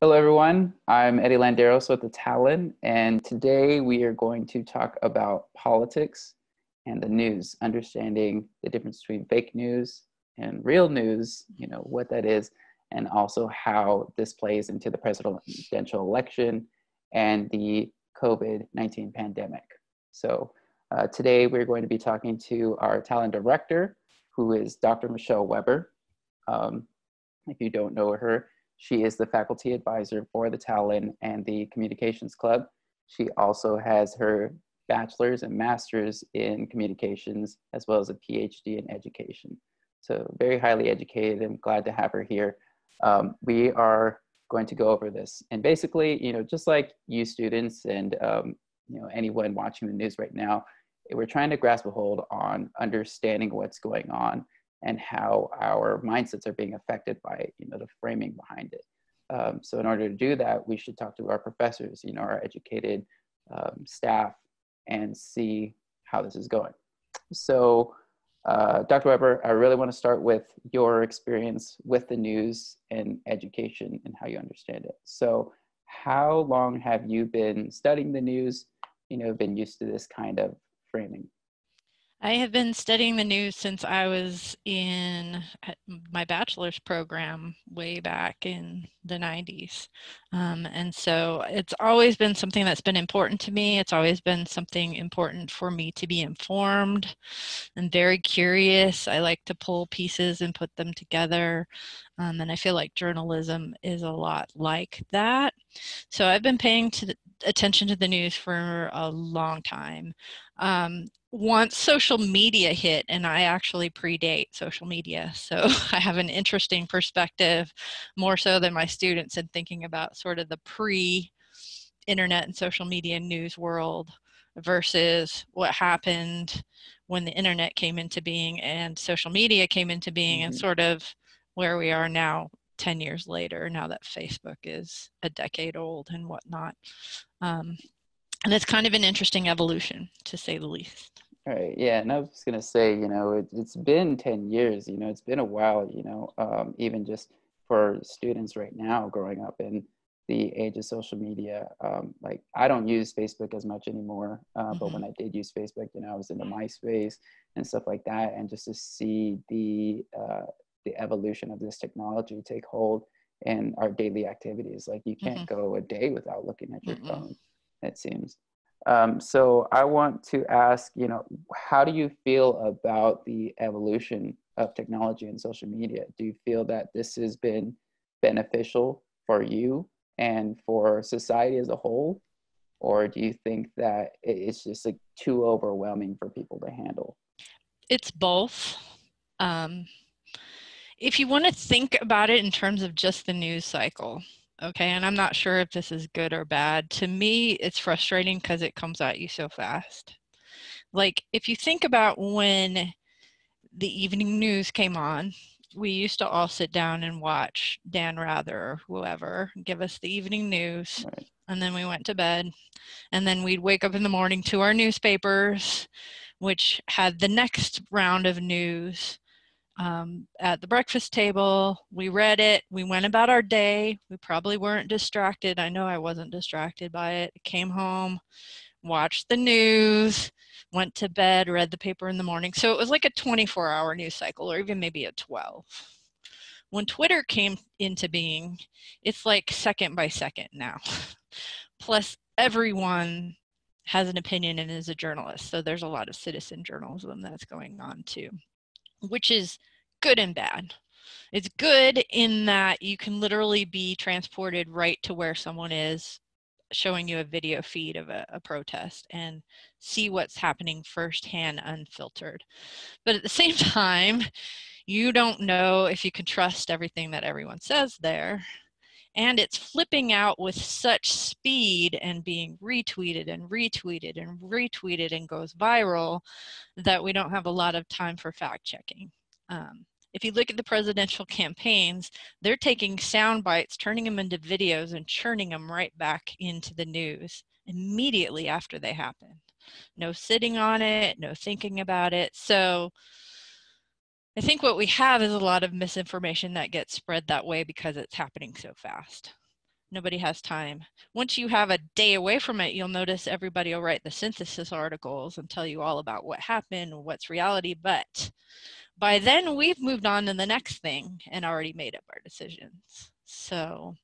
Hello, everyone. I'm Eddie Landeros with the Talon, and today we are going to talk about politics and the news, understanding the difference between fake news and real news, what that is, and also how this plays into the presidential election and the COVID-19 pandemic. So today we're going to be talking to our Talon director, who is Dr. Michele Weber. If you don't know her, she is the faculty advisor for the Talon and the Communications Club. She also has her bachelor's and master's in communications, as well as a PhD in education. So very highly educated. I'm glad to have her here. We are going to go over this. And basically, just like you students and anyone watching the news right now, we're trying to grasp a hold on understanding what's going on and how our mindsets are being affected by the framing behind it. So in order to do that, we should talk to our professors, our educated staff, and see how this is going. So Dr. Weber, I really want to start with your experience with the news and education and how you understand it. So how long have you been studying the news, been used to this kind of framing? I have been studying the news since I was in my bachelor's program way back in the 90s. And so it's always been something that's been important to me. It's always been something important for me to be informed. I'm very curious. I like to pull pieces and put them together. And I feel like journalism is a lot like that. So I've been paying attention to the news for a long time. Once social media hit, and I actually predate social media, so I have an interesting perspective, more so than my students, in thinking about sort of the pre-internet and social media news world versus what happened when the internet came into being and social media came into being, and sort of where we are now 10 years later, now that Facebook is a decade old and whatnot. And it's kind of an interesting evolution, to say the least. Right. Yeah. And I was just going to say, it's been 10 years, it's been a while, even just for students right now growing up in the age of social media. Like I don't use Facebook as much anymore, but when I did use Facebook, I was into MySpace and stuff like that. And just to see the evolution of this technology take hold in our daily activities, like you can't go a day without looking at your phone, it seems. So I want to ask, how do you feel about the evolution of technology and social media? Do you feel that this has been beneficial for you and for society as a whole? Or do you think that it's just like too overwhelming for people to handle? It's both. If you want to think about it in terms of just the news cycle, okay, and I'm not sure if this is good or bad. To me, it's frustrating because it comes at you so fast. Like, if you think about when the evening news came on, we used to all sit down and watch Dan Rather or whoever give us the evening news. Right. And then we went to bed. And then we'd wake up in the morning to our newspapers, which had the next round of news. At the breakfast table, we read it, we went about our day, we probably weren't distracted. I know I wasn't distracted by it. Came home, watched the news, went to bed, read the paper in the morning. So it was like a 24-hour news cycle, or even maybe a 12. When Twitter came into being, it's like second by second now. Plus, everyone has an opinion and is a journalist, so there's a lot of citizen journalism that's going on too, which is good and bad. It's good in that you can literally be transported right to where someone is, showing you a video feed of a protest and see what's happening firsthand, unfiltered. But at the same time, you don't know if you can trust everything that everyone says there. And it's flipping out with such speed and being retweeted and retweeted and retweeted and goes viral that we don't have a lot of time for fact checking. If you look at the presidential campaigns, they're taking sound bites, turning them into videos and churning them right back into the news immediately after they happen. No sitting on it, no thinking about it. So I think what we have is a lot of misinformation that gets spread that way because it's happening so fast. Nobody has time. Once you have a day away from it, you'll notice everybody will write the synthesis articles and tell you all about what happened, what's reality. But by then, we've moved on to the next thing and already made up our decisions. So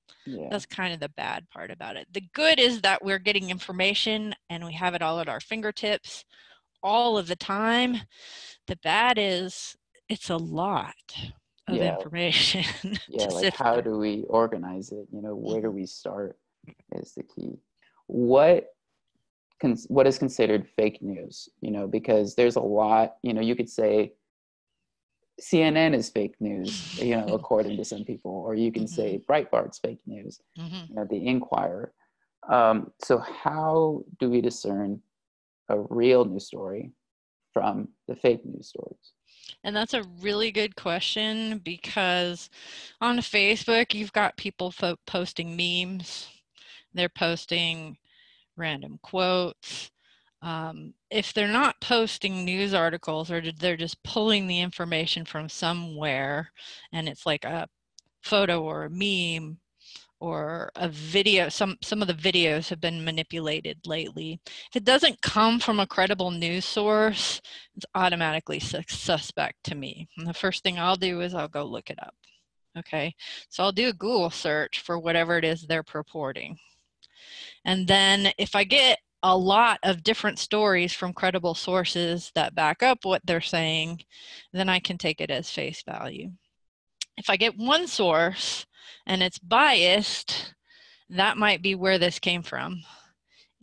that's kind of the bad part about it. The good is that we're getting information and we have it all at our fingertips all of the time. The bad is it's a lot of information to like sift how through. do we organize it? Where do we start is the key. What is considered fake news? Because there's a lot, you could say CNN is fake news, according to some people, or you can say Breitbart's fake news, the Inquirer. So how do we discern a real news story from the fake news stories? And that's a really good question, because on Facebook, you've got people posting memes. They're posting random quotes. If they're not posting news articles, or they're just pulling the information from somewhere, and it's like a photo or a meme or a video, some of the videos have been manipulated lately. If it doesn't come from a credible news source, it's automatically suspect to me. And the first thing I'll do is I'll go look it up. Okay, so I'll do a Google search for whatever it is they're purporting. And then if I get a lot of different stories from credible sources that back up what they're saying, then I can take it as face value. If I get one source and it's biased, that might be where this came from.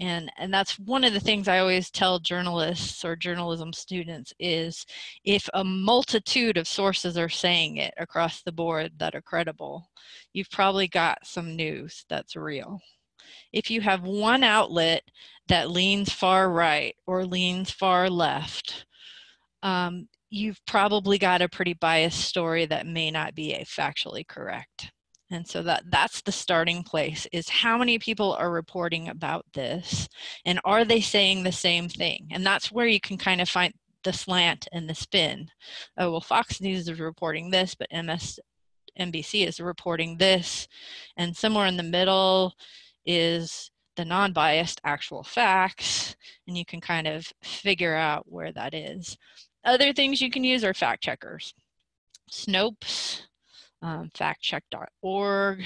And that's one of the things I always tell journalists or journalism students is, if a multitude of sources are saying it across the board that are credible, you've probably got some news that's real. If you have one outlet that leans far right or leans far left, you've probably got a pretty biased story that may not be factually correct. And so that's the starting place, is how many people are reporting about this, and are they saying the same thing? And that's where you can kind of find the slant and the spin. Oh, well, Fox News is reporting this, but MSNBC is reporting this, and somewhere in the middle is the non-biased actual facts, and you can kind of figure out where that is. Other things you can use are fact checkers. Snopes, factcheck.org.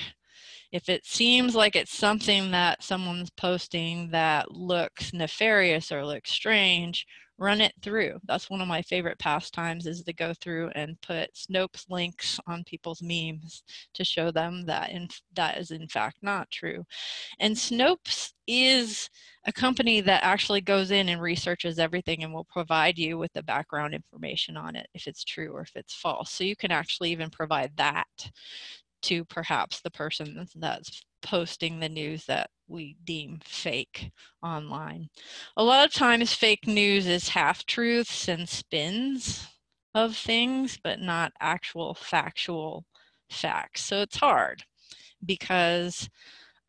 If it seems like it's something that someone's posting that looks nefarious or looks strange, run it through. That's one of my favorite pastimes, is to go through and put Snopes links on people's memes to show them that that is in fact not true. And Snopes is a company that actually goes in and researches everything and will provide you with the background information on it, if it's true or if it's false. So you can actually even provide that to perhaps the person that's posting the news that we deem fake online. A lot of times fake news is half-truths and spins of things, but not actual factual facts. So it's hard because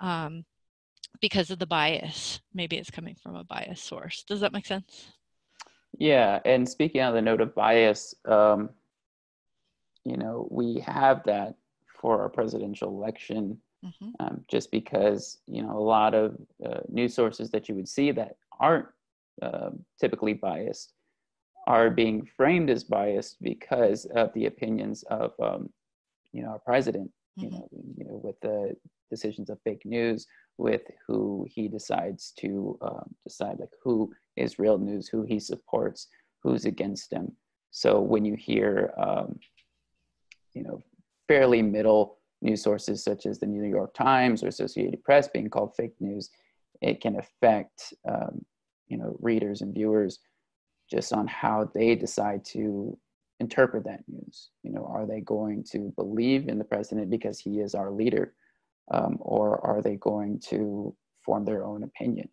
of the bias. Maybe it's coming from a biased source. Does that make sense? Yeah, and speaking on the note of bias, we have that for our presidential election, just because, a lot of news sources that you would see that aren't typically biased are being framed as biased because of the opinions of, our president, with the decisions of fake news, with who he decides to decide, like, who is real news, who he supports, who's against him. So when you hear, fairly middle news sources such as the New York Times or Associated Press being called fake news, it can affect, readers and viewers just on how they decide to interpret that news. Are they going to believe in the president because he is our leader, or are they going to form their own opinion?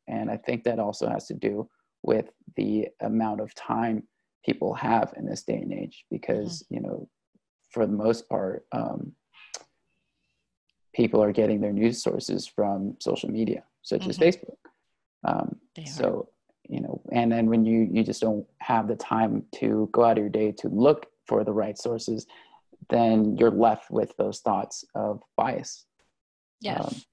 And I think that also has to do with the amount of time people have in this day and age, because for the most part, people are getting their news sources from social media, such as Facebook. So, and then when you just don't have the time to go out of your day to look for the right sources, then you're left with those thoughts of bias. Yes.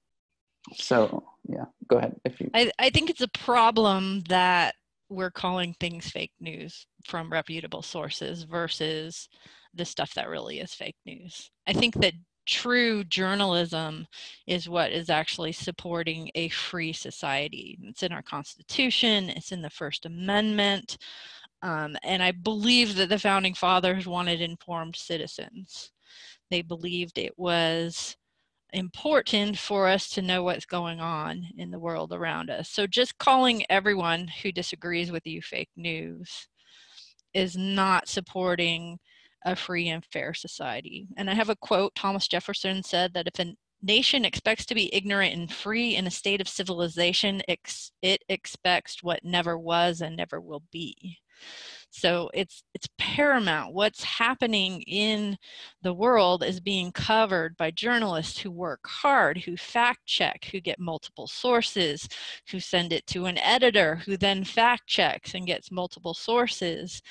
So yeah, go ahead. I think it's a problem that we're calling things fake news from reputable sources versus the stuff that really is fake news. I think that true journalism is what is actually supporting a free society. It's in our Constitution, it's in the First Amendment, and I believe that the Founding Fathers wanted informed citizens. They believed it was important for us to know what's going on in the world around us. So just calling everyone who disagrees with you fake news is not supporting a free and fair society. And I have a quote. Thomas Jefferson said that if a nation expects to be ignorant and free in a state of civilization, it expects what never was and never will be. So it's paramount. What's happening in the world is being covered by journalists who work hard, who fact check, who get multiple sources, who send it to an editor, who then fact checks and gets multiple sources.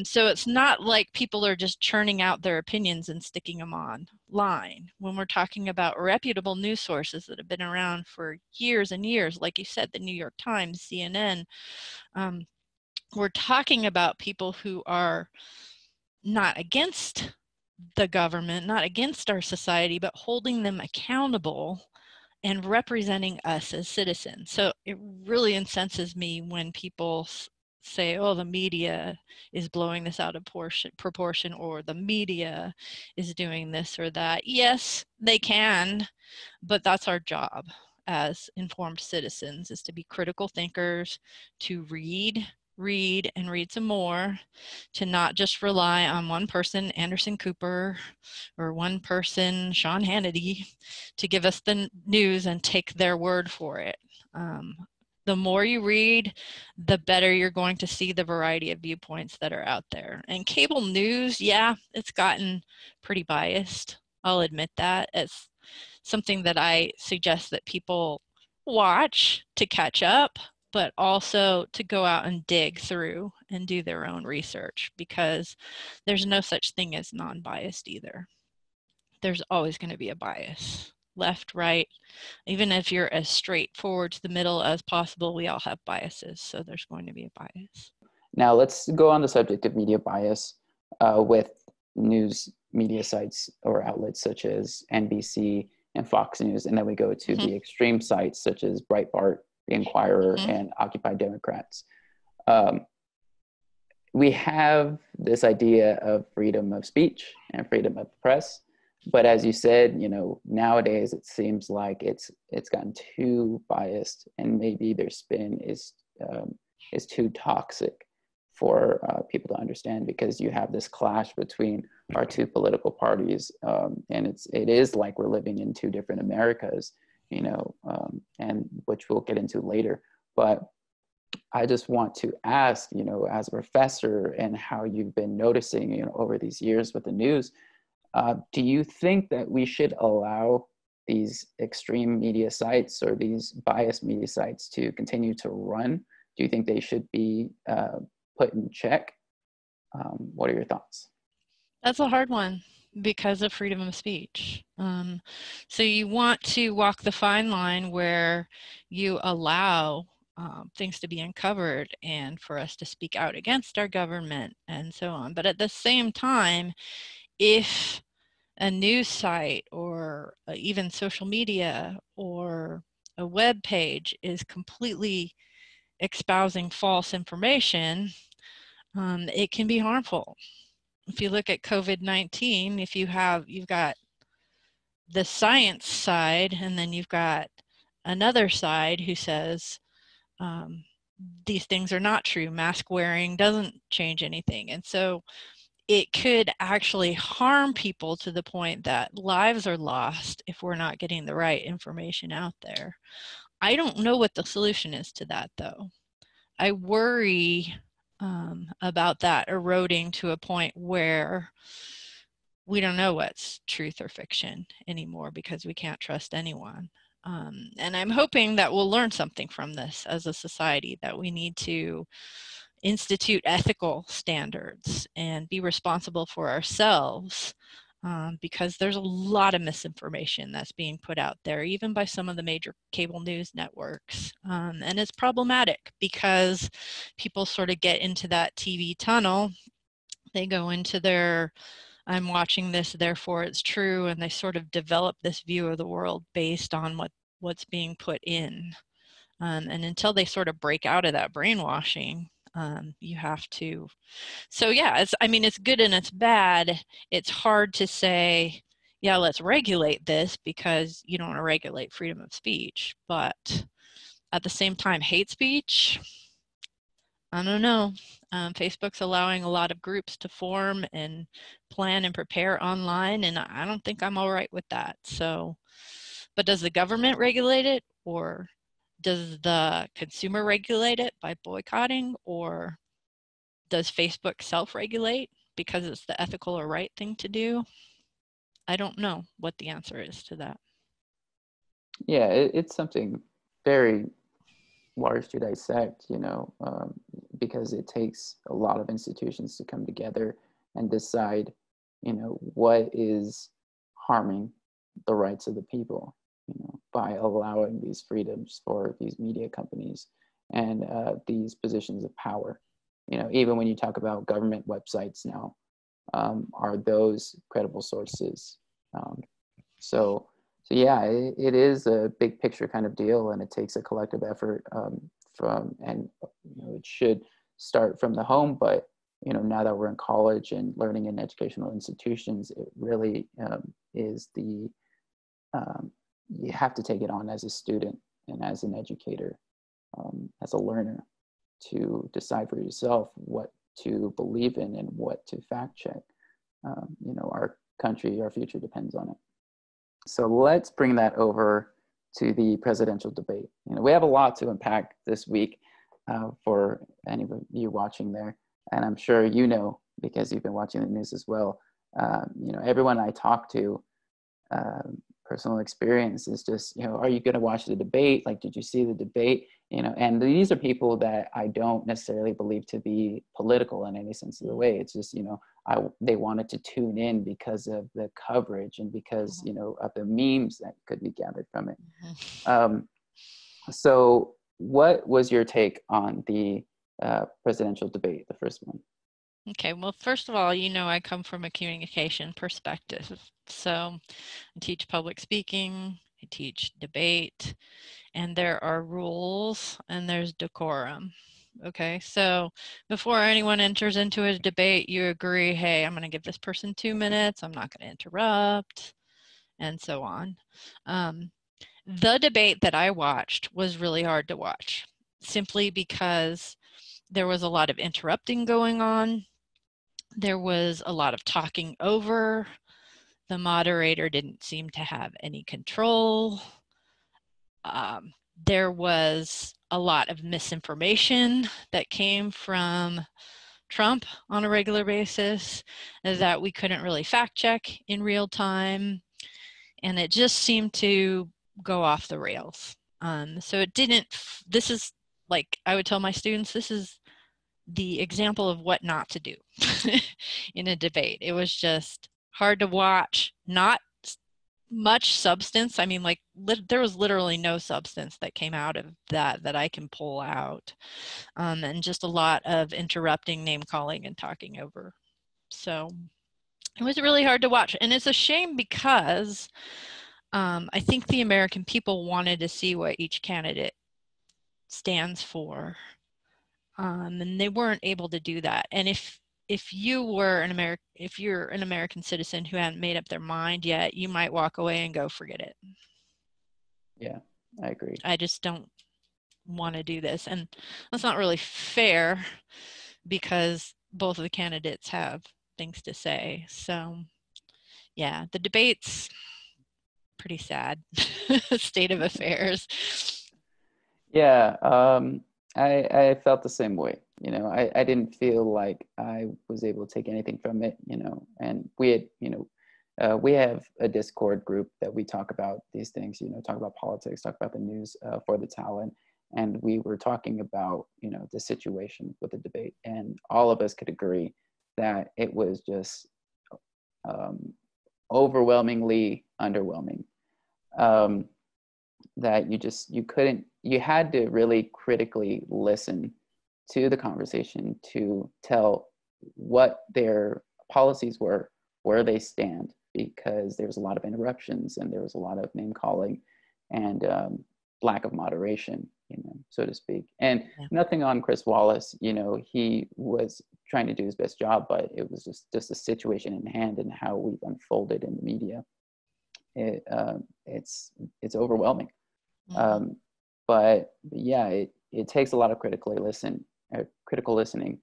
So it's not like people are just churning out their opinions and sticking them online. When we're talking about reputable news sources that have been around for years and years, like you said, the New York Times, CNN, we're talking about people who are not against the government, not against our society, but holding them accountable and representing us as citizens. So it really incenses me when people say, oh, the media is blowing this out of proportion, or the media is doing this or that. Yes, they can, but that's our job as informed citizens, is to be critical thinkers, to read and read some more, to not just rely on one person, Anderson Cooper, or one person, Sean Hannity, to give us the news and take their word for it. The more you read, the better you're going to see the variety of viewpoints that are out there. And cable news, yeah, it's gotten pretty biased. I'll admit that. It's something that I suggest that people watch to catch up, but also to go out and dig through and do their own research, because there's no such thing as non-biased either. There's always going to be a bias, left, right. Even if you're as straightforward to the middle as possible, we all have biases, so there's going to be a bias. Now let's go on the subject of media bias with news media sites or outlets such as NBC and Fox News, and then we go to the extreme sites such as Breitbart, The Inquirer, and Occupy Democrats. We have this idea of freedom of speech and freedom of press, but as you said, nowadays it seems like it's gotten too biased, and maybe their spin is too toxic for people to understand, because you have this clash between our two political parties, and it is like we're living in two different Americas, and which we'll get into later. But I just want to ask, as a professor, and how you've been noticing, over these years with the news, do you think that we should allow these extreme media sites or these biased media sites to continue to run? Do you think they should be put in check? What are your thoughts? That's a hard one because of freedom of speech. So you want to walk the fine line where you allow things to be uncovered and for us to speak out against our government and so on. But at the same time, if a news site or even social media or a web page is completely espousing false information, it can be harmful. If you look at COVID-19, you've got the science side, and then you've got another side who says these things are not true. Mask wearing doesn't change anything. And so it could actually harm people to the point that lives are lost if we're not getting the right information out there. I don't know what the solution is to that, though. I worry about that eroding to a point where we don't know what's truth or fiction anymore because we can't trust anyone. And I'm hoping that we'll learn something from this as a society, that we need to institute ethical standards and be responsible for ourselves because there's a lot of misinformation that's being put out there, even by some of the major cable news networks. And it's problematic because people sort of get into that TV tunnel. They go into their, I'm watching this, therefore it's true, and they sort of develop this view of the world based on what's being put in. And until they sort of break out of that brainwashing, you have to. So yeah, it's good and it's bad. It's hard to say, yeah, let's regulate this, because you don't want to regulate freedom of speech. But at the same time, hate speech, I don't know. Facebook's allowing a lot of groups to form and plan and prepare online, and I don't think I'm all right with that. So, but does the government regulate it, or does the consumer regulate it by boycotting, or does Facebook self-regulate because it's the ethical or right thing to do? I don't know what the answer is to that. Yeah, it's something very large to dissect, because it takes a lot of institutions to come together and decide, what is harming the rights of the people, by allowing these freedoms for these media companies and these positions of power. Even when you talk about government websites now, are those credible sources? So yeah, it is a big picture kind of deal, and it takes a collective effort it should start from the home. But now that we're in college and learning in educational institutions, it really is you have to take it on as a student and as an educator, as a learner, to decide for yourself what to believe in and what to fact check. Our country, our future depends on it. So let's bring that over to the presidential debate. We have a lot to unpack this week for any of you watching there. And I'm sure because you've been watching the news as well. Everyone I talk to, personal experience is just, are you going to watch the debate? Like, did you see the debate? And these are people that I don't necessarily believe to be political in any sense of the way. It's just, they wanted to tune in because of the coverage and because, of the memes that could be gathered from it. So what was your take on the presidential debate, the first one? Okay, well, first of all, I come from a communication perspective. So I teach public speaking, I teach debate, and there are rules and there's decorum. Okay, so before anyone enters into a debate, you agree, hey, I'm going to give this person 2 minutes, I'm not going to interrupt, and so on. The debate that I watched was really hard to watch, simply because there was a lot of interrupting going on. There was a lot of talking over. The moderator didn't seem to have any control. There was a lot of misinformation that came from Trump on a regular basis that we couldn't really fact check in real time. And it just seemed to go off the rails. So it didn't, this is like, I would tell my students, this is the example of what not to do in a debate. It was just hard to watch, not much substance. I mean, like there was literally no substance that came out of that I can pull out, and just a lot of interrupting, name calling, and talking over. So it was really hard to watch, and it's a shame because I think the American people wanted to see what each candidate stands for, and they weren't able to do that. And if you're an American citizen who hadn't made up their mind yet, you might walk away and go, forget it. Yeah, I agree. I just don't want to do this. And that's not really fair because both of the candidates have things to say. So yeah, the debate's pretty sad state of affairs. Yeah, I felt the same way. I didn't feel like I was able to take anything from it, and we had, we have a Discord group that we talk about these things, talk about politics, talk about the news for the Talon. And we were talking about, the situation with the debate, and all of us could agree that it was just overwhelmingly underwhelming. That you had to really critically listen to the conversation to tell what their policies were, where they stand, because there was a lot of interruptions and there was a lot of name calling and lack of moderation, so to speak. And nothing on Chris Wallace, he was trying to do his best job, but it was just a situation in hand and how we've unfolded in the media. It's overwhelming. But yeah, it takes a lot of critical listening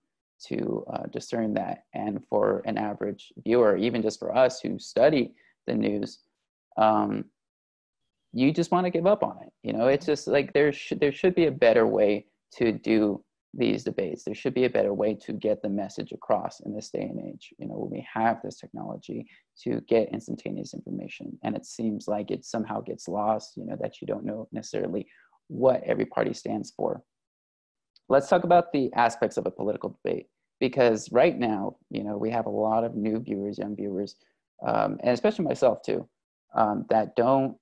to discern that. And for an average viewer, even just for us who study the news, you just want to give up on it. It's just like there should be a better way to do these debates. There should be a better way to get the message across in this day and age, when we have this technology to get instantaneous information. And it seems like it somehow gets lost, that you don't know necessarily what every party stands for. Let's talk about the aspects of a political debate, because right now, we have a lot of new viewers, young viewers, and especially myself too, that don't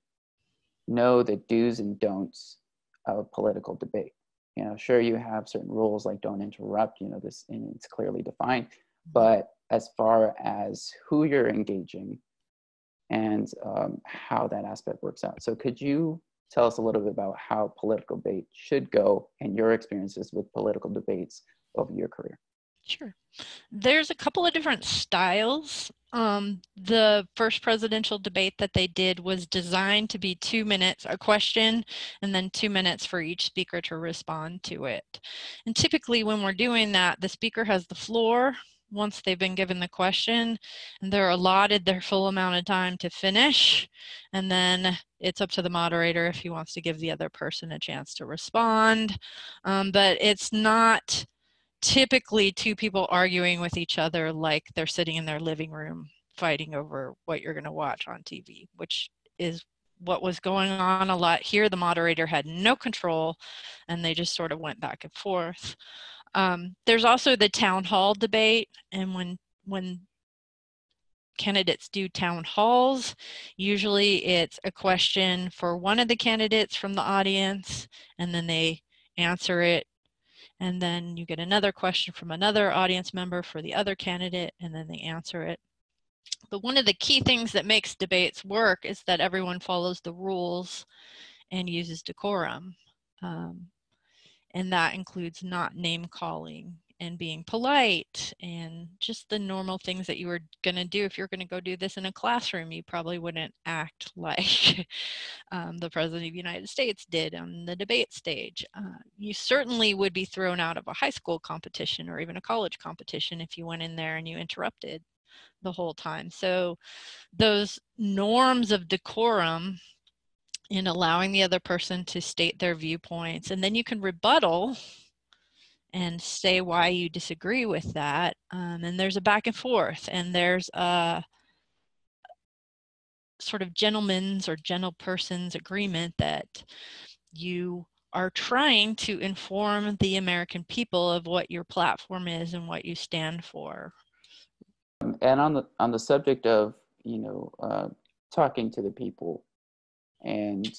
know the do's and don'ts of political debate. Sure, you have certain rules like don't interrupt, this, and it's clearly defined, but as far as who you're engaging and how that aspect works out. So could you tell us a little bit about how political debate should go and your experiences with political debates over your career? Sure. There's a couple of different styles. The first presidential debate that they did was designed to be 2 minutes, a question, and then 2 minutes for each speaker to respond to it. And typically when we're doing that, the speaker has the floor once they've been given the question, and they're allotted their full amount of time to finish. And then it's up to the moderator if he wants to give the other person a chance to respond. But it's not typically two people arguing with each other like they're sitting in their living room fighting over what you're going to watch on TV, which is what was going on a lot here. The moderator had no control and they just sort of went back and forth. There's also the town hall debate, and when candidates do town halls, usually it's a question for one of the candidates from the audience, and then they answer it, and then you get another question from another audience member for the other candidate, and then they answer it. But one of the key things that makes debates work is that everyone follows the rules and uses decorum. And that includes not name calling and being polite and just the normal things that you were going to do. If you're going to go do this in a classroom, you probably wouldn't act like the President of the United States did on the debate stage. You certainly would be thrown out of a high school competition or even a college competition if you went in there and you interrupted the whole time. So those norms of decorum in allowing the other person to state their viewpoints, and then you can rebuttal and say why you disagree with that, and there's a back and forth, and there's a sort of gentleman's or gentle person's agreement that you are trying to inform the American people of what your platform is and what you stand for. And on the subject of talking to the people and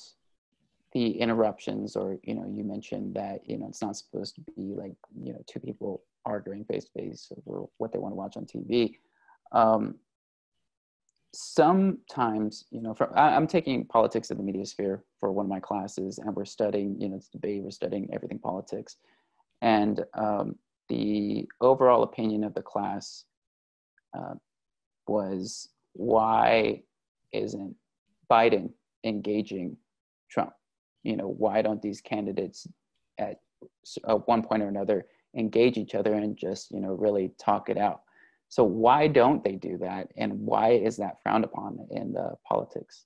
the interruptions, or you mentioned that it's not supposed to be like two people arguing face to face over what they want to watch on TV. Sometimes I'm taking politics in the media sphere for one of my classes, and we're studying it's debate, we're studying everything politics, and the overall opinion of the class was, why isn't Biden engaging Trump? Why don't these candidates at one point or another engage each other and just really talk it out? So why don't they do that, and why is that frowned upon in the politics?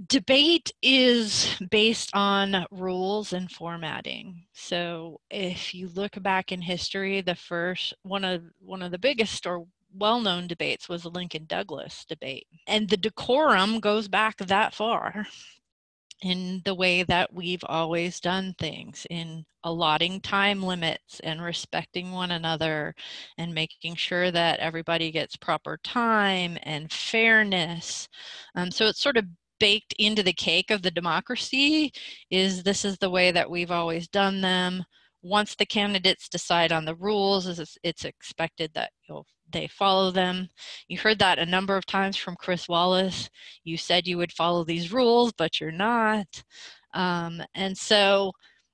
Debate is based on rules and formatting. So if you look back in history, the first one of the biggest or well-known debates was the Lincoln-Douglas debate, and the decorum goes back that far. in the way that we've always done things, in allotting time limits and respecting one another and making sure that everybody gets proper time and fairness. So it's sort of baked into the cake of the democracy is this is the way that we've always done them. Once the candidates decide on the rules, it's expected that they follow them. You heard that a number of times from Chris Wallace. You said you would follow these rules, but you're not. And so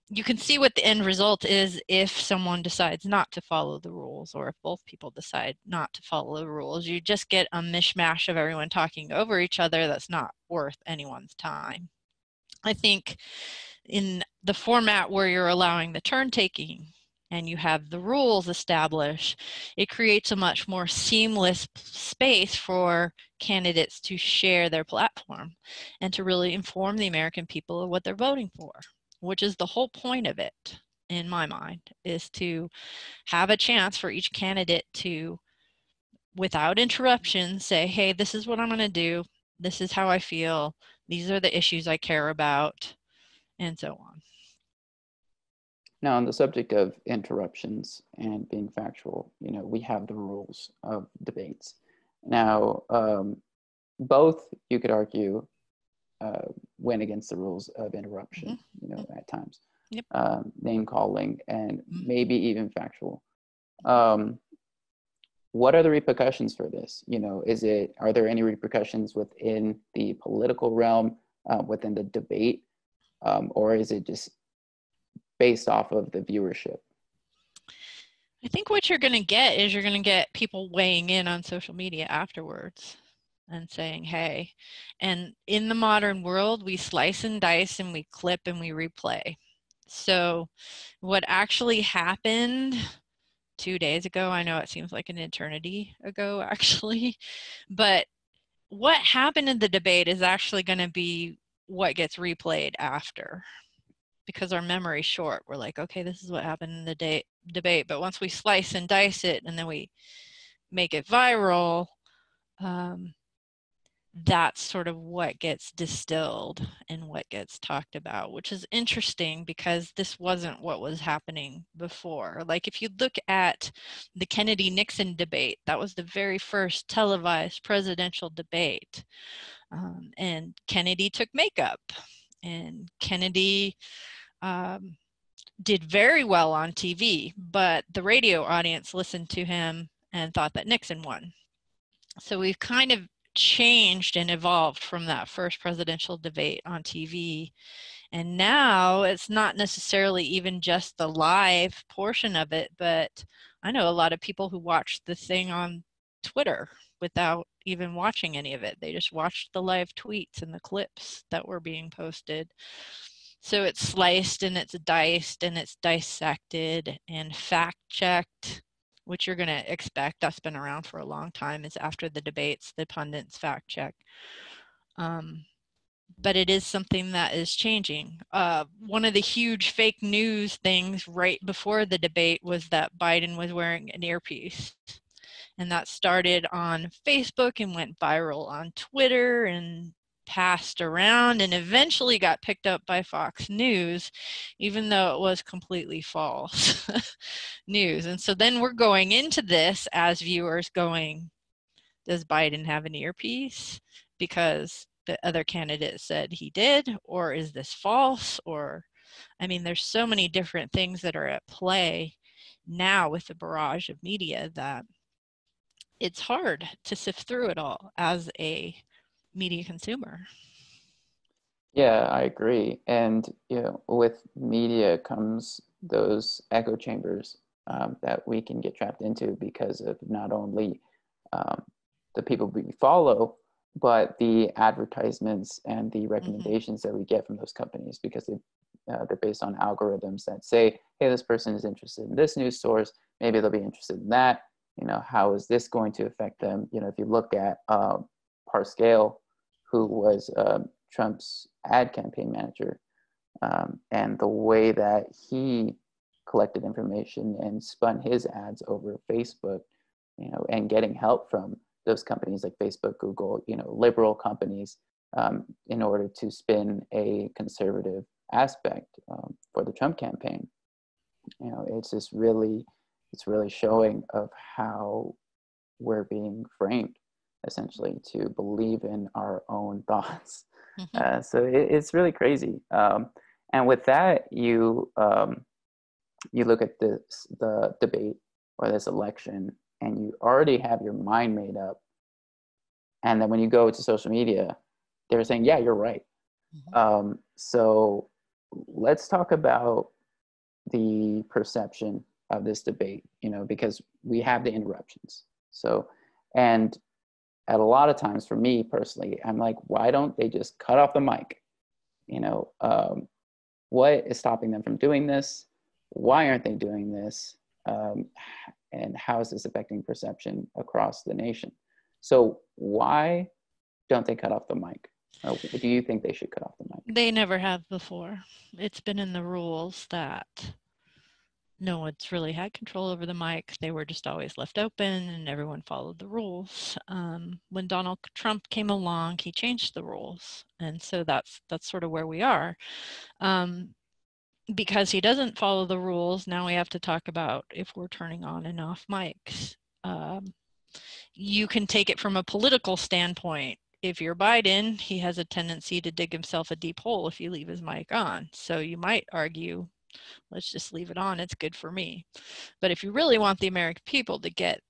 you can see what the end result is if someone decides not to follow the rules, or if both people decide not to follow the rules. You just get a mishmash of everyone talking over each other that's not worth anyone's time. I think in the format where you're allowing the turn taking and you have the rules established, it creates a much more seamless space for candidates to share their platform and to really inform the American people of what they're voting for, which is the whole point of it, in my mind, is to have a chance for each candidate to, without interruption, say, hey, this is what I'm going to do. This is how I feel. These are the issues I care about, and so on. Now, on the subject of interruptions and being factual, we have the rules of debates. Now, both, you could argue, went against the rules of interruption, at times. Yep. Name calling and maybe even factual. What are the repercussions for this? Are there any repercussions within the political realm, within the debate, or is it just based off of the viewership? I think what you're going to get is you're going to get people weighing in on social media afterwards and saying, hey, and in the modern world, we slice and dice and we clip and we replay. So what actually happened 2 days ago, I know it seems like an eternity ago, actually, but what happened in the debate is actually going to be what gets replayed after, because our memory's short. We're like, okay, this is what happened in the debate, but once we slice and dice it and then we make it viral, that's sort of what gets distilled and what gets talked about, which is interesting because this wasn't what was happening before. Like if you look at the Kennedy-Nixon debate, that was the very first televised presidential debate. And Kennedy took makeup, and Kennedy did very well on TV, but the radio audience listened to him and thought that Nixon won. So we've kind of changed and evolved from that first presidential debate on TV. And now it's not necessarily even just the live portion of it, but I know a lot of people who watched the thing on Twitter without even watching any of it. They just watched the live tweets and the clips that were being posted. So it's sliced and it's diced and it's dissected and fact-checked, which you're going to expect. That's been around for a long time. Is after the debates, the pundits fact check. But it is something that is changing. One of the huge fake news things right before the debate was that Biden was wearing an earpiece. And that started on Facebook and went viral on Twitter and passed around and eventually got picked up by Fox News, even though it was completely false news. And so then we're going into this as viewers going, does Biden have an earpiece because the other candidate said he did, or is this false? Or, I mean, there's so many different things that are at play now with the barrage of media that it's hard to sift through it all as a media consumer. Yeah, I agree. And with media comes those echo chambers that we can get trapped into because of not only the people we follow, but the advertisements and the recommendations that we get from those companies, because they're based on algorithms that say, hey, this person is interested in this news source, maybe they'll be interested in that. How is this going to affect them? If you look at Parscale, who was Trump's ad campaign manager, and the way that he collected information and spun his ads over Facebook, and getting help from those companies like Facebook, Google, liberal companies in order to spin a conservative aspect for the Trump campaign. You know, it's really showing of how we're being framed, essentially, to believe in our own thoughts. Mm-hmm. So it's really crazy. And with that, you look at the debate or this election, and you already have your mind made up. And then when you go to social media, they're saying, yeah, you're right. Mm-hmm. So let's talk about the perception of this debate, you know, because we have the interruptions. So, and at a lot of times for me personally, I'm like, why don't they just cut off the mic? You know, what is stopping them from doing this? Why aren't they doing this? And how is this affecting perception across the nation? So why don't they cut off the mic? Or do you think they should cut off the mic? They never have before. It's been in the rules that no one's really had control over the mic. They were just always left open and everyone followed the rules. When Donald Trump came along, he changed the rules. And so that's sort of where we are. Because he doesn't follow the rules, now we have to talk about if we're turning on and off mics. You can take it from a political standpoint. If you're Biden, he has a tendency to dig himself a deep hole if you leave his mic on. So you might argue, let's just leave it on, it's good for me. But if you really want the American people to get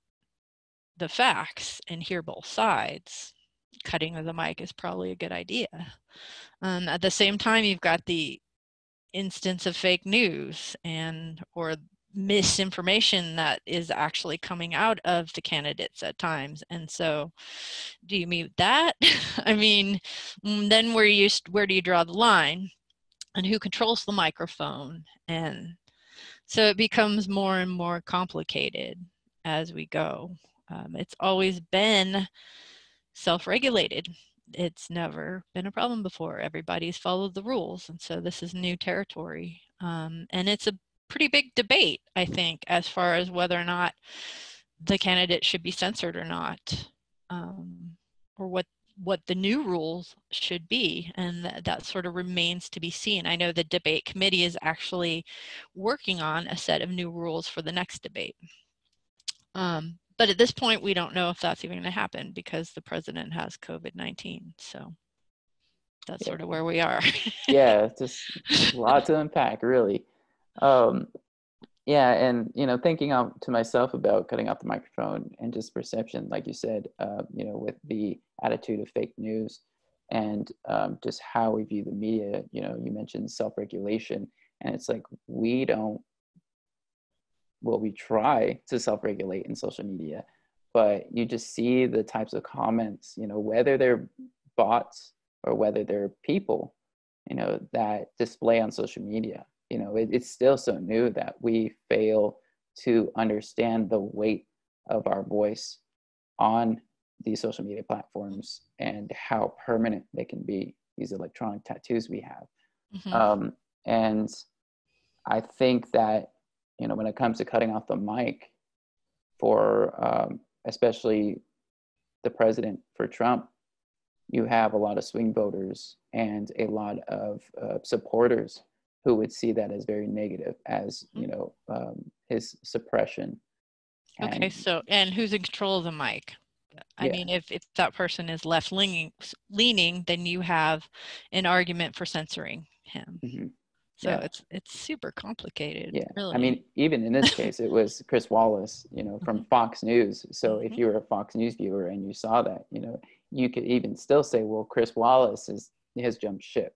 the facts and hear both sides, cutting of the mic is probably a good idea. At the same time, you've got the instance of fake news or misinformation that is actually coming out of the candidates at times. And so do you mute that? I mean, then where do you draw the line, and who controls the microphone? And so it becomes more and more complicated as we go. It's always been self-regulated. It's never been a problem before. Everybody's followed the rules, and so this is new territory. And it's a pretty big debate, I think, as far as whether or not the candidate should be censored or not, or what the new rules should be, and that sort of remains to be seen. I know the debate committee is actually working on a set of new rules for the next debate. But at this point, we don't know if that's even going to happen because the president has COVID-19. So that's sort of where we are. Yeah, just a lot to unpack, really. Yeah, and you know, thinking to myself about cutting off the microphone and just perception, like you said, you know, with the attitude of fake news and just how we view the media. You know, you mentioned self-regulation, and it's like we try to self-regulate in social media, but you just see the types of comments, you know, whether they're bots or whether they're people, you know, that display on social media. You know, it's still so new that we fail to understand the weight of our voice on these social media platforms and how permanent they can be, these electronic tattoos we have. Mm-hmm. And I think that, you know, when it comes to cutting off the mic for especially the president, for Trump, you have a lot of swing voters and a lot of supporters who would see that as very negative, as, you know, his suppression. Okay, so, and who's in control of the mic? I mean, if that person is left leaning, then you have an argument for censoring him. Mm-hmm. So it's super complicated. Yeah, really. I mean, even in this case, it was Chris Wallace, you know, from Fox News. So if you were a Fox News viewer and you saw that, you know, you could even still say, well, Chris Wallace has jumped ship,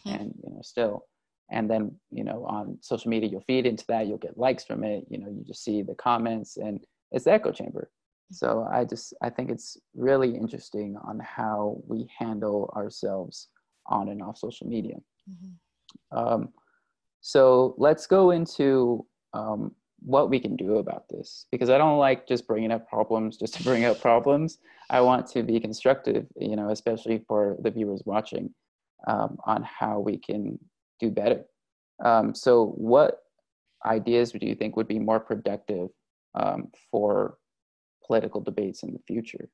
and you know, still. And then, you know, on social media, you'll feed into that, you'll get likes from it, you know, you just see the comments, and it's the echo chamber. So I think it's really interesting on how we handle ourselves on and off social media. So let's go into what we can do about this, because I don't like just bringing up problems just to bring up problems. I want to be constructive, you know, especially for the viewers watching, on how we can do better. So what ideas do you think would be more productive for political debates in the future?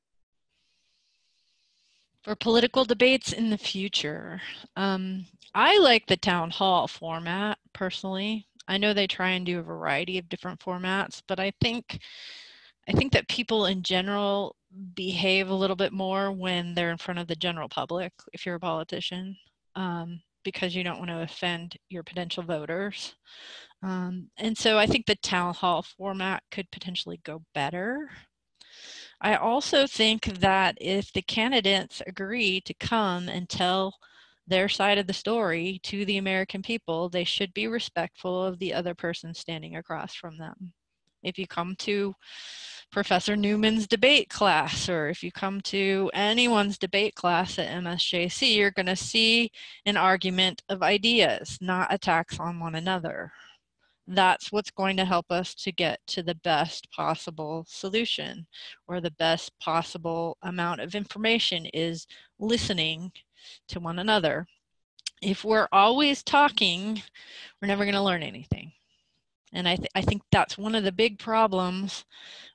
For political debates in the future, I like the town hall format personally. I know they try and do a variety of different formats, but I think that people in general behave a little bit more when they're in front of the general public, if you're a politician, because you don't want to offend your potential voters. And so I think the town hall format could potentially go better. I also think that if the candidates agree to come and tell their side of the story to the American people, they should be respectful of the other person standing across from them. If you come to Professor Newman's debate class, or if you come to anyone's debate class at MSJC, you're going to see an argument of ideas, not attacks on one another. That's what's going to help us to get to the best possible solution, or the best possible amount of information is listening to one another. If we're always talking, we're never going to learn anything. And I think that's one of the big problems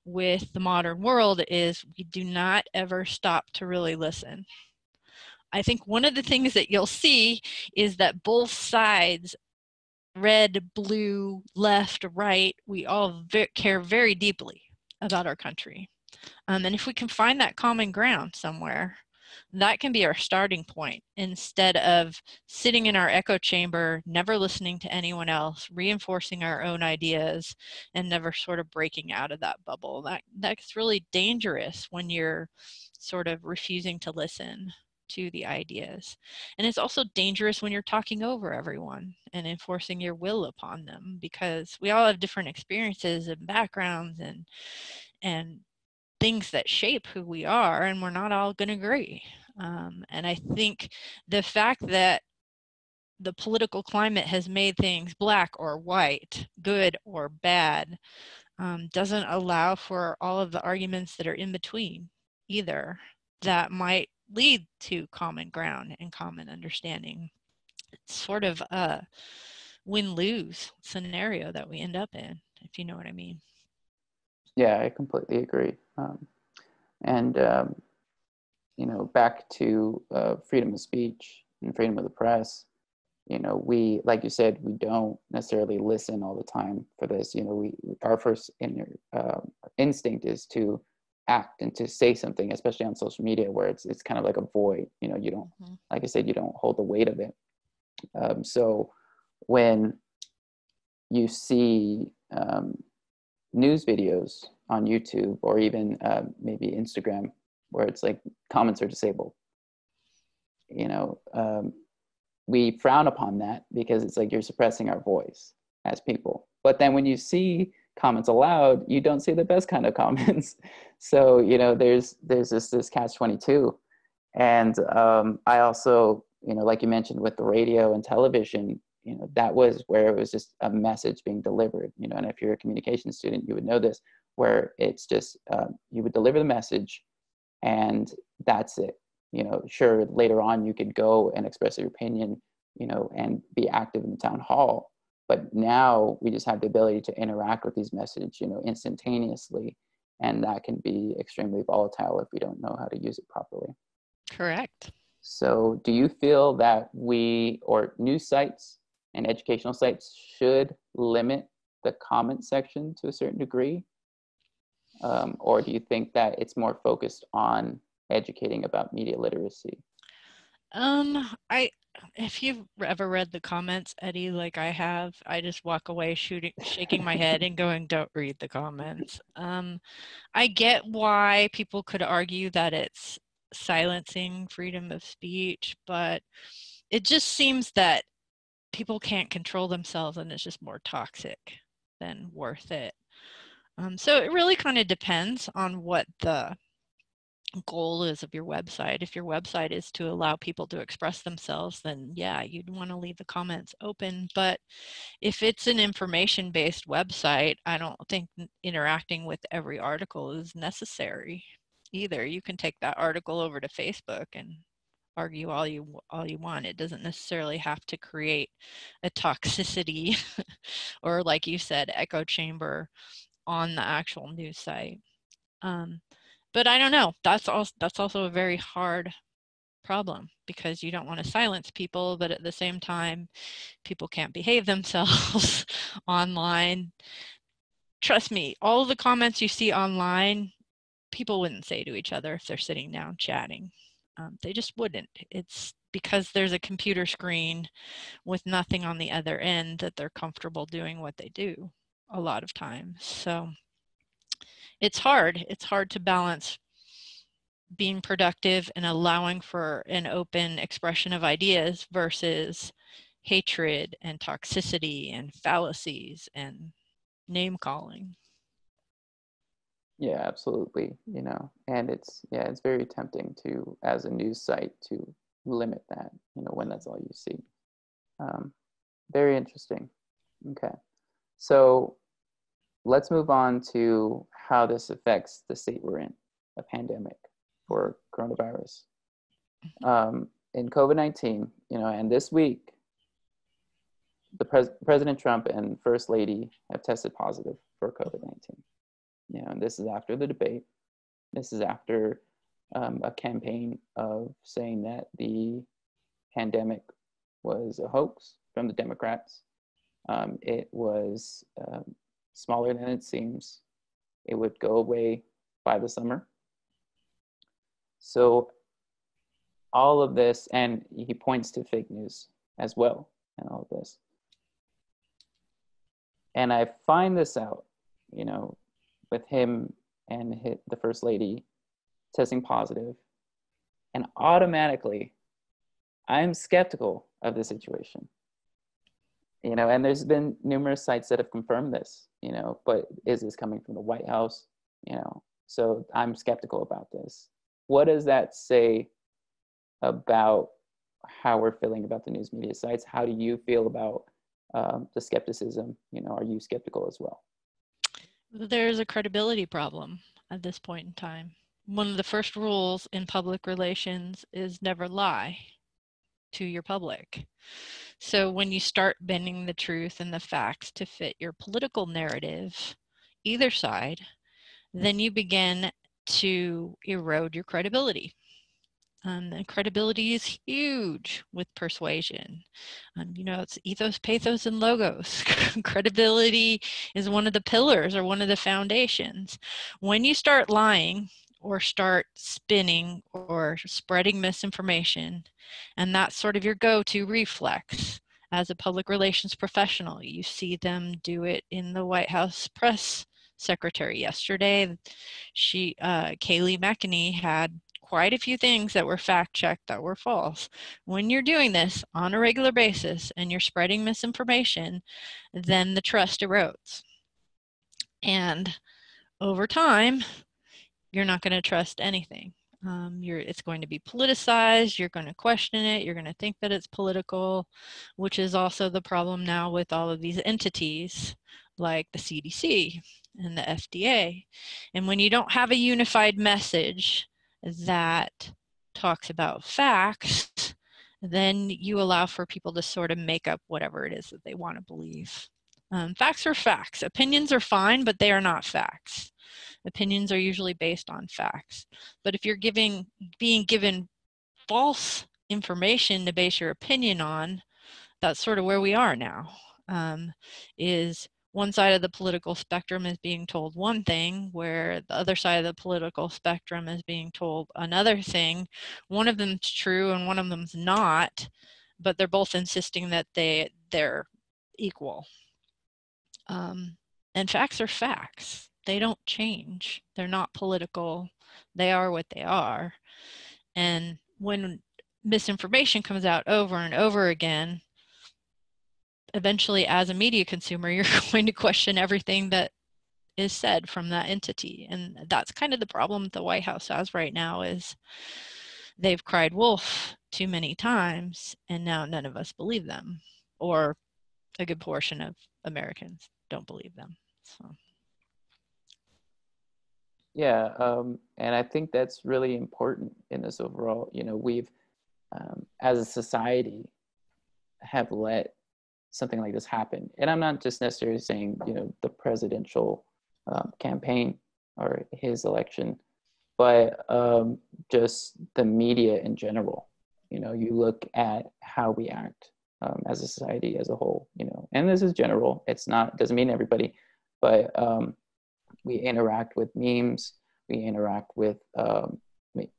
with the modern world is we do not ever stop to really listen. I think one of the things that you'll see is that both sides, red, blue, left, right, we all care very deeply about our country. And if we can find that common ground somewhere, that can be our starting point instead of sitting in our echo chamber, never listening to anyone else, reinforcing our own ideas, and never sort of breaking out of that bubble. That's really dangerous when you're sort of refusing to listen to the ideas. And it's also dangerous when you're talking over everyone and enforcing your will upon them, because we all have different experiences and backgrounds and things that shape who we are, and we're not all going to agree. And I think the fact that the political climate has made things black or white, good or bad, doesn't allow for all of the arguments that are in between either, that might lead to common ground and common understanding. It's sort of a win-lose scenario that we end up in, if you know what I mean. Yeah, I completely agree. And back to freedom of speech and freedom of the press. We, like you said, we don't necessarily listen all the time for this. Our first instinct is to act and to say something, especially on social media, where it's kind of like a void. You don't, like I said, you don't hold the weight of it. So when you see news videos on YouTube or even maybe Instagram where it's like comments are disabled, we frown upon that because it's like you're suppressing our voice as people. But then when you see comments aloud, you don't see the best kind of comments. So there's this catch-22. And I also, like you mentioned with the radio and television, that was where it was just a message being delivered. And if you're a communication student, you would know this, where it's just you would deliver the message and that's it. Sure, later on you could go and express your opinion, and be active in the town hall. But now we just have the ability to interact with these messages, instantaneously. And that can be extremely volatile if we don't know how to use it properly. Correct. So do you feel that or news sites and educational sites should limit the comment section to a certain degree? Or do you think that it's more focused on educating about media literacy? If you've ever read the comments, Eddie, like I have, I just walk away shaking my head and going, don't read the comments. I get why people could argue that it's silencing freedom of speech, but it just seems that people can't control themselves and it's just more toxic than worth it. So it really kind of depends on what the goal is of your website. If your website is to allow people to express themselves, then yeah, you'd want to leave the comments open. But if it's an information-based website, I don't think interacting with every article is necessary either. You can take that article over to Facebook and argue all you want. It doesn't necessarily have to create a toxicity or, like you said, echo chamber on the actual news site. But I don't know. That's also a very hard problem, because you don't want to silence people, but at the same time, people can't behave themselves online. Trust me, all the comments you see online, people wouldn't say to each other if they're sitting down chatting. They just wouldn't. It's because there's a computer screen with nothing on the other end that they're comfortable doing what they do a lot of times. So it's hard. It's hard to balance being productive and allowing for an open expression of ideas versus hatred and toxicity and fallacies and name calling. Yeah, absolutely. And it's very tempting to, as a news site, to limit that, when that's all you see. Very interesting. Okay. So let's move on to how this affects the state we're in, a pandemic for coronavirus. In COVID-19, and this week, President Trump and First Lady have tested positive for COVID-19. And this is after the debate. This is after a campaign of saying that the pandemic was a hoax from the Democrats. It was smaller than it seems. It would go away by the summer. So all of this, and he points to fake news as well in all of this. And I find this out, with him and the First Lady testing positive, and automatically I'm skeptical of the situation. And there's been numerous sites that have confirmed this, but is this coming from the White House? So I'm skeptical about this. What does that say about how we're feeling about the news media sites? How do you feel about the skepticism? Are you skeptical as well? There's a credibility problem at this point in time. One of the first rules in public relations is never lie to your public. So when you start bending the truth and the facts to fit your political narrative, either side, then you begin to erode your credibility. And credibility is huge with persuasion. It's ethos, pathos, and logos. Credibility is one of the pillars or one of the foundations. When you start lying or start spinning or spreading misinformation, and that's sort of your go-to reflex as a public relations professional, you see them do it in the White House press secretary yesterday. Kayleigh McEnany had quite a few things that were fact-checked that were false. When you're doing this on a regular basis and you're spreading misinformation, then the trust erodes. And over time, you're not going to trust anything. It's going to be politicized, you're going to question it, you're going to think that it's political, which is also the problem now with all of these entities like the CDC and the FDA. And when you don't have a unified message that talks about facts, then you allow for people to sort of make up whatever it is that they want to believe. Facts are facts. Opinions are fine, but they are not facts. Opinions are usually based on facts. But if you're being given false information to base your opinion on, that's sort of where we are now. Is one side of the political spectrum is being told one thing, where the other side of the political spectrum is being told another thing. One of them's true and one of them's not, but they're both insisting that they're equal. And facts are facts. They don't change. They're not political. They are what they are. And when misinformation comes out over and over again, eventually as a media consumer, you're going to question everything that is said from that entity. And that's kind of the problem the White House has right now, is they've cried wolf too many times, and now none of us believe them, or a good portion of Americans don't believe them. So. Yeah, and I think that's really important in this overall. We've, as a society, have let something like this happen. And I'm not just necessarily saying, the presidential campaign or his election, but just the media in general. you look at how we act as a society as a whole, and this is general. Doesn't mean everybody, but we interact with memes, we interact with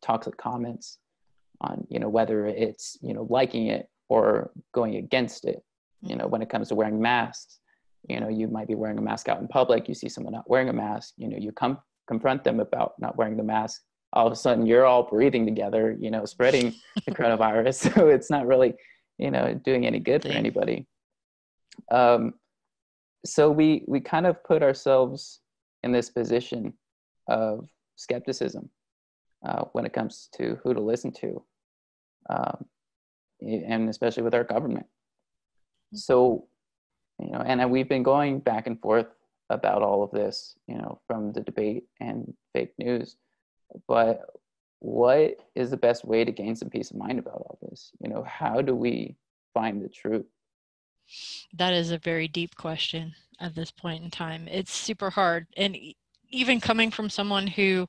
toxic comments on, whether it's, liking it or going against it. When it comes to wearing masks, you might be wearing a mask out in public, you see someone not wearing a mask, you confront them about not wearing the mask. All of a sudden you're all breathing together, spreading the coronavirus. So it's not really, doing any good for anybody. So we kind of put ourselves in this position of skepticism when it comes to who to listen to, and especially with our government. So, and we've been going back and forth about all of this, from the debate and fake news. But what is the best way to gain some peace of mind about all this? How do we find the truth? That is a very deep question at this point in time. It's super hard. And even coming from someone who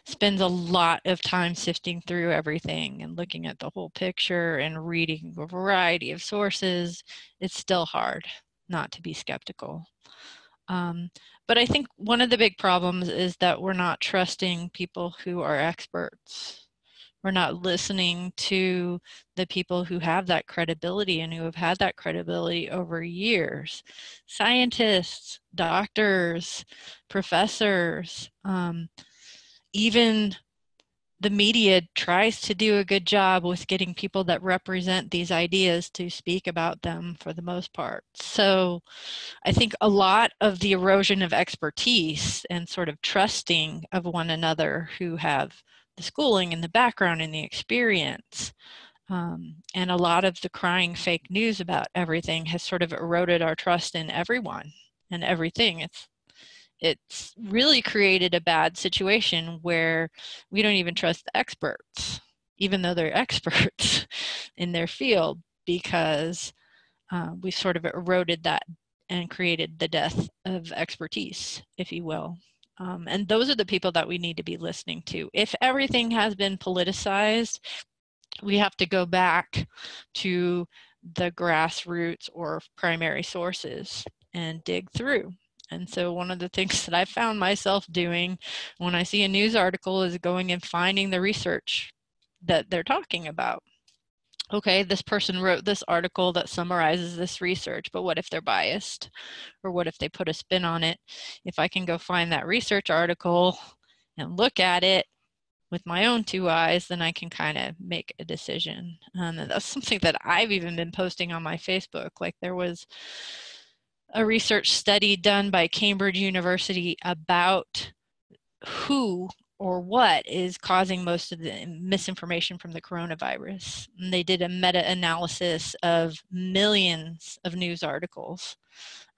spends a lot of time sifting through everything and looking at the whole picture and reading a variety of sources, it's still hard not to be skeptical. But I think one of the big problems is that we're not trusting people who are experts. We're not listening to the people who have that credibility and who have had that credibility over years. Scientists, doctors, professors, even the media tries to do a good job with getting people that represent these ideas to speak about them for the most part. So I think a lot of the erosion of expertise and sort of trusting of one another who have the schooling and the background and the experience, and a lot of the crying fake news about everything has sort of eroded our trust in everyone and everything. It's really created a bad situation where we don't even trust the experts, even though they're experts in their field, because we've sort of eroded that and created the death of expertise, if you will. And those are the people that we need to be listening to. If everything has been politicized, we have to go back to the grassroots or primary sources and dig through. And so one of the things that I found myself doing when I see a news article is going and finding the research that they're talking about. Okay, this person wrote this article that summarizes this research, but what if they're biased? Or what if they put a spin on it? If I can go find that research article and look at it with my own two eyes, then I can kind of make a decision. And that's something that I've even been posting on my Facebook. Like there was a research study done by Cambridge University about who or what is causing most of the misinformation from the coronavirus. And they did a meta-analysis of millions of news articles.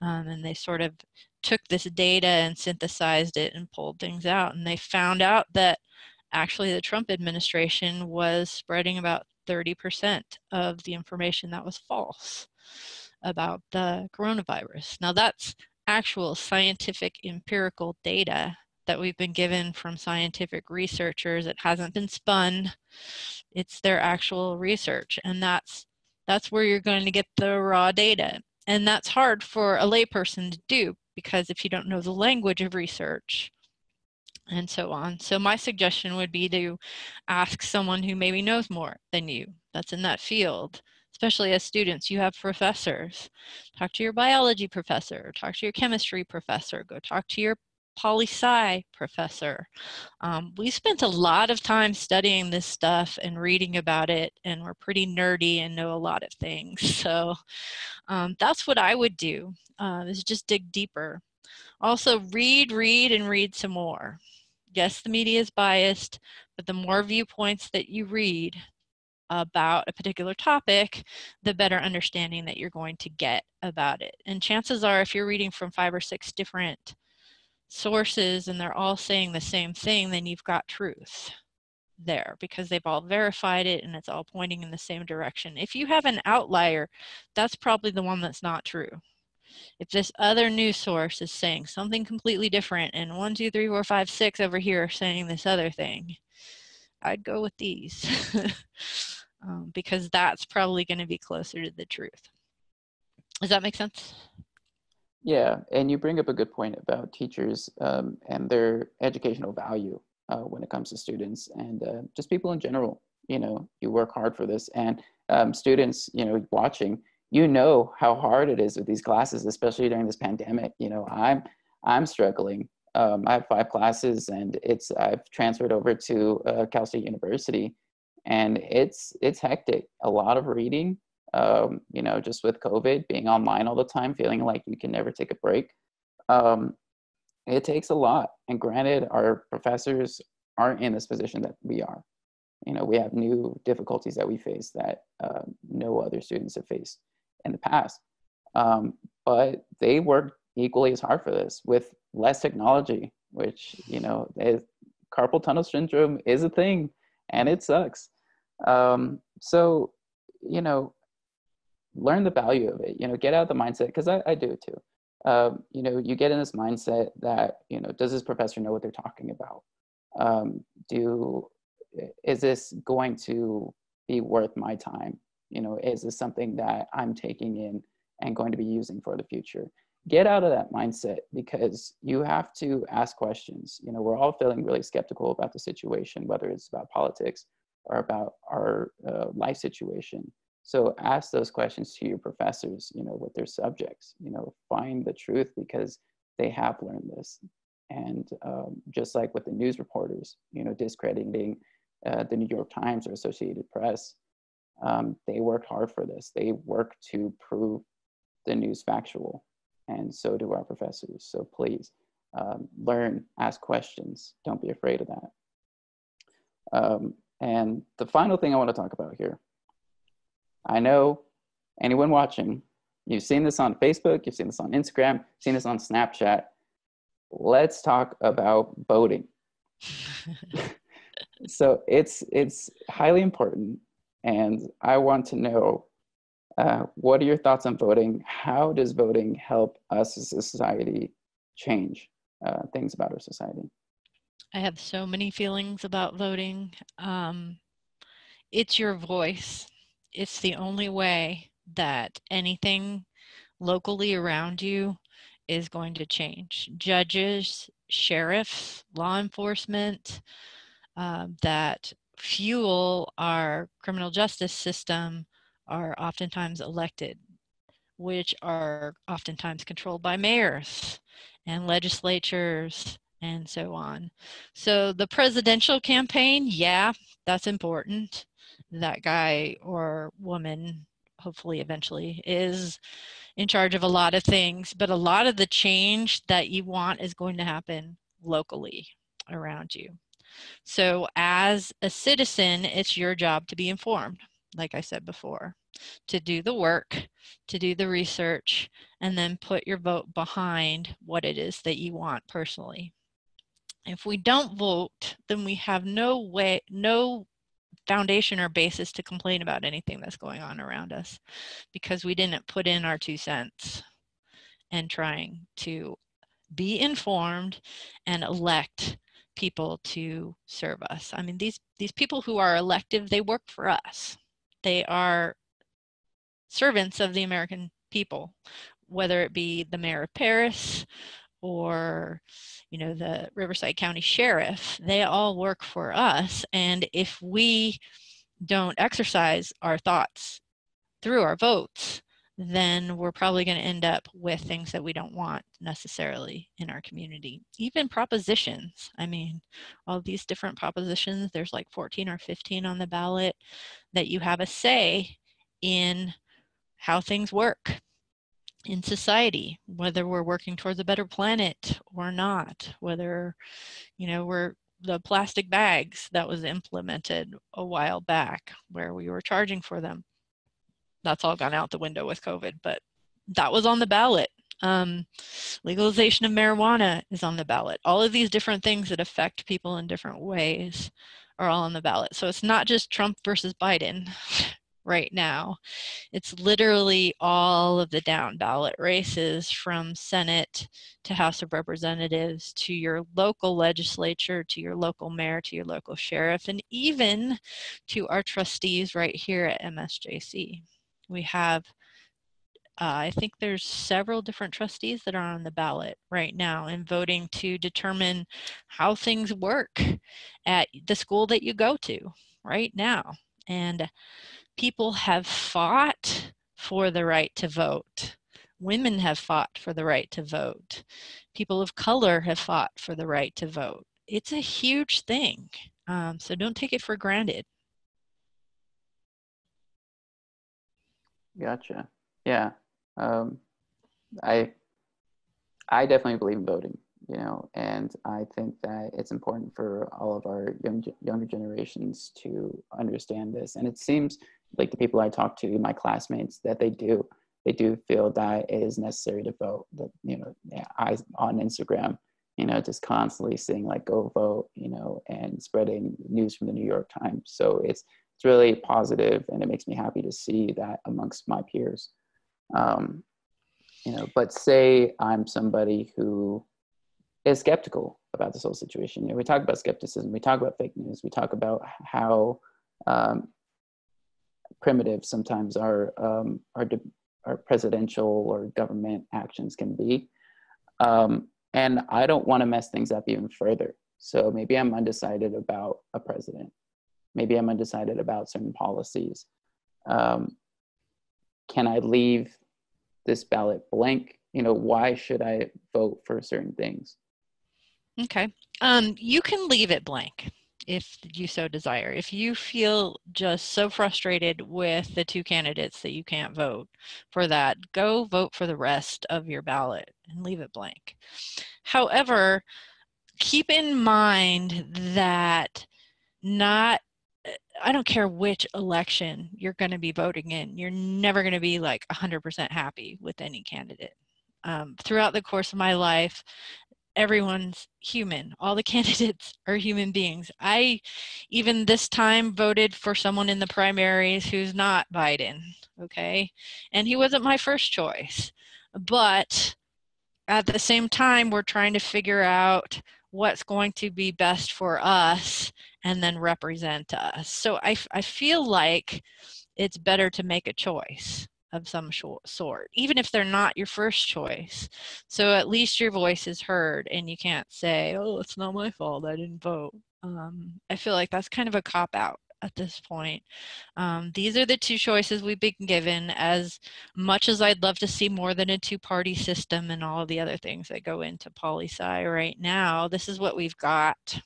And they sort of took this data and synthesized it and pulled things out. And they found out that actually the Trump administration was spreading about 30% of the information that was false about the coronavirus. Now that's actual scientific empirical data that we've been given from scientific researchers. It hasn't been spun. It's their actual research. And that's where you're going to get the raw data. And that's hard for a layperson to do because if you don't know the language of research and so on. So my suggestion would be to ask someone who maybe knows more than you that's in that field. Especially as students, you have professors. Talk to your biology professor, talk to your chemistry professor, go talk to your poli-sci professor. We spent a lot of time studying this stuff and reading about it, and we're pretty nerdy and know a lot of things. So that's what I would do, is just dig deeper. Also read and read some more. Yes, the media is biased, but the more viewpoints that you read about a particular topic, the better understanding that you're going to get about it. And chances are if you're reading from 5 or 6 different sources and they're all saying the same thing, then you've got truth there because they've all verified it and it's all pointing in the same direction. If you have an outlier, that's probably the one that's not true. If this other news source is saying something completely different and 1, 2, 3, 4, 5, 6 over here are saying this other thing, I'd go with these. because that's probably going to be closer to the truth. Does that make sense? Yeah, and you bring up a good point about teachers and their educational value when it comes to students and just people in general. You know, you work hard for this, and students, you know, watching, you know how hard it is with these classes, especially during this pandemic. You know, I'm struggling. I have 5 classes, and I've transferred over to Cal State University, and it's hectic. A lot of reading, you know, just with COVID being online all the time, feeling like you can never take a break. Um, it takes a lot. And granted, our professors aren't in this position that we are. You know, we have new difficulties that we face that no other students have faced in the past. But they work equally as hard for this with less technology, which, you know, carpal tunnel syndrome is a thing and it sucks. So, you know, learn the value of it, you know, get out of the mindset, because I do it too. You know, you get in this mindset that, you know, does this professor know what they're talking about? Is this going to be worth my time? You know, is this something that I'm taking in and going to be using for the future? Get out of that mindset, because you have to ask questions. You know, we're all feeling really skeptical about the situation, whether it's about politics or about our life situation. So ask those questions to your professors, you know, with their subjects, you know, find the truth, because they have learned this. And just like with the news reporters, you know, discrediting the New York Times or Associated Press, they worked hard for this. They work to prove the news factual. And so do our professors. So please learn, ask questions. Don't be afraid of that. And the final thing I want to talk about here, I know anyone watching, you've seen this on Facebook, you've seen this on Instagram, you've seen this on Snapchat. Let's talk about voting. So it's highly important, and I want to know, what are your thoughts on voting? How does voting help us as a society change things about our society? I have so many feelings about voting. It's your voice. It's the only way that anything locally around you is going to change. Judges, sheriffs, law enforcement, that fuel our criminal justice system are oftentimes elected, which are oftentimes controlled by mayors and legislatures and so on. So the presidential campaign, yeah, that's important. That guy or woman, hopefully eventually, is in charge of a lot of things, but a lot of the change that you want is going to happen locally around you. So as a citizen, it's your job to be informed, like I said before, to do the work, to do the research, and then put your vote behind what it is that you want personally. If we don't vote, then we have no foundation or basis to complain about anything that's going on around us, because we didn't put in our 2 cents and trying to be informed and elect people to serve us. I mean, these people who are elective, they work for us. They are servants of the American people, whether it be the mayor of Paris or, you know, the Riverside County Sheriff. They all work for us. And if we don't exercise our thoughts through our votes, then we're probably going to end up with things that we don't want necessarily in our community. Even propositions. I mean, all these different propositions, there's like 14 or 15 on the ballot, that you have a say in how things work in society, whether we're working towards a better planet or not, whether, you know, we're the plastic bags that was implemented a while back where we were charging for them. That's all gone out the window with COVID, but that was on the ballot. Legalization of marijuana is on the ballot. All of these different things that affect people in different ways are all on the ballot. So it's not just Trump versus Biden. right now. It's literally all of the down ballot races, from Senate to House of Representatives to your local legislature, to your local mayor, to your local sheriff, and even to our trustees right here at MSJC. We have I think there's several different trustees that are on the ballot right now and voting to determine how things work at the school that you go to right now. And people have fought for the right to vote. Women have fought for the right to vote. People of color have fought for the right to vote. It's a huge thing. So don't take it for granted. Gotcha. Yeah. I I definitely believe in voting, and I think that it's important for all of our younger generations to understand this. And it seems like the people I talk to, my classmates, that they do feel that it is necessary to vote. That I on Instagram, just constantly seeing like go vote, and spreading news from the New York Times. So it's really positive, and it makes me happy to see that amongst my peers. Um, but say I'm somebody who is skeptical about this whole situation. We talk about skepticism, we talk about fake news, we talk about how primitive sometimes our presidential or government actions can be. And I don't want to mess things up even further. So maybe I'm undecided about a president. Maybe I'm undecided about certain policies. Can I leave this ballot blank? Why should I vote for certain things? Okay. You can leave it blank if you so desire. If you feel just so frustrated with the two candidates that you can't vote for that, go vote for the rest of your ballot and leave it blank. However, keep in mind that I don't care which election you're going to be voting in, you're never going to be like 100% happy with any candidate. Throughout the course of my life, everyone's human. All the candidates are human beings. I, even this time, voted for someone in the primaries who's not Biden, okay? And he wasn't my first choice. But at the same time, we're trying to figure out what's going to be best for us and then represent us. So I feel like it's better to make a choice of some sort, even if they're not your first choice. So at least your voice is heard and you can't say, oh, it's not my fault, I didn't vote. I feel like that's kind of a cop-out at this point. These are the two choices we've been given. As much as I'd love to see more than a two-party system and all of the other things that go into poli-sci right now, this is what we've got.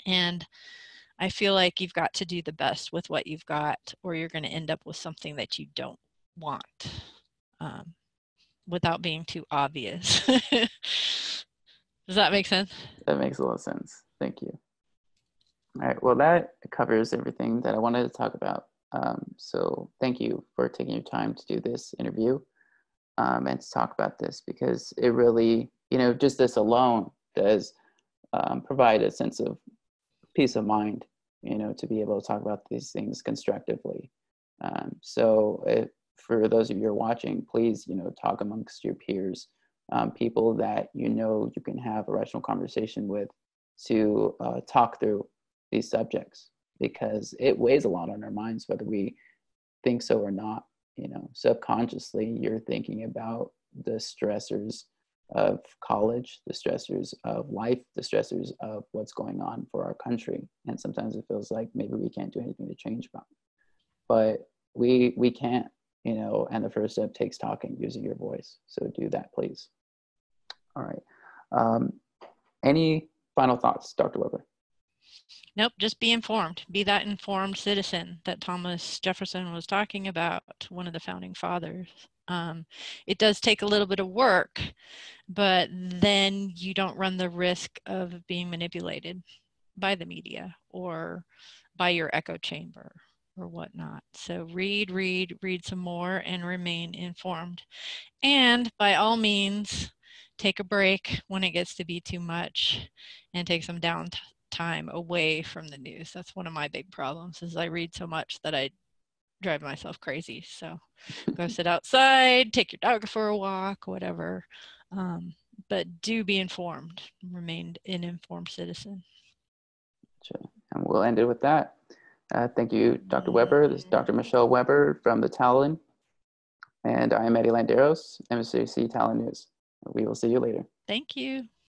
And I feel like you've got to do the best with what you've got, or you're going to end up with something that you don't want, without being too obvious. Does that make sense? That makes a lot of sense. Thank you. All right. Well, that covers everything that I wanted to talk about. So thank you for taking your time to do this interview and to talk about this, because it really, just this alone does provide a sense of peace of mind, to be able to talk about these things constructively. So for those of you who are watching, please, talk amongst your peers, people that you can have a rational conversation with, to talk through these subjects, because it weighs a lot on our minds, whether we think so or not. Subconsciously, you're thinking about the stressors of college, the stressors of life, the stressors of what's going on for our country. And sometimes it feels like maybe we can't do anything to change about it. But we can't, and the first step takes talking, using your voice. So do that, please. All right. Any final thoughts, Dr. Weber? Nope, just be informed. Be that informed citizen that Thomas Jefferson was talking about, one of the founding fathers. It does take a little bit of work, but then you don't run the risk of being manipulated by the media or by your echo chamber or whatnot. So read some more and remain informed. And by all means, take a break when it gets to be too much and take some downtime away from the news. That's one of my big problems, is I read so much that I drive myself crazy. So go sit outside, take your dog for a walk, whatever. But do be informed. Remain an informed citizen. Sure. And we'll end it with that. Thank you, Dr. Weber. This is Dr. Michele Weber from the Talon. And I am Eddie Landeros, MSJC Talon News. We will see you later. Thank you.